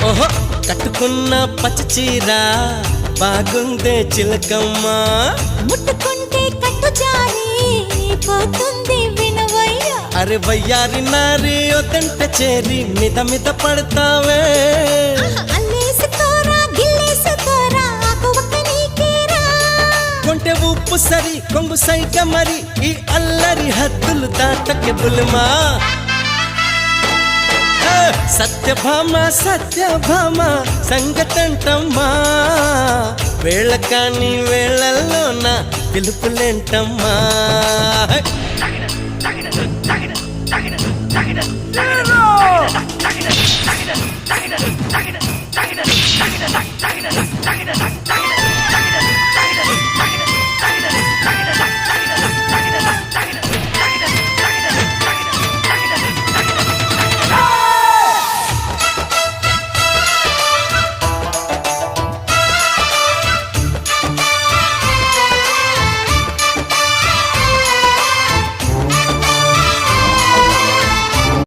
ఓహో కట్టుకున్న పచ్చ చీర బాగుందే చిలకమ్మ ముట్టుకుంటే కట్టు జారి పోతుంది వినవయ్య అరే వయ్యారి నారి ఒదంట చేరి మిద మిద పడతావే అల్లేసుకోరా గిల్లేసుకోరా ఆకువక్క నీకేరా కొంటె ఉప్పు సరి కొంగు సైక మరి ఈ అల్లరి హద్దులు దాటకే బుల్మా సత్యభామ సంగతంటమ్మా వేళ కాని వేళల్లోన పిలుపులేంటమ్మా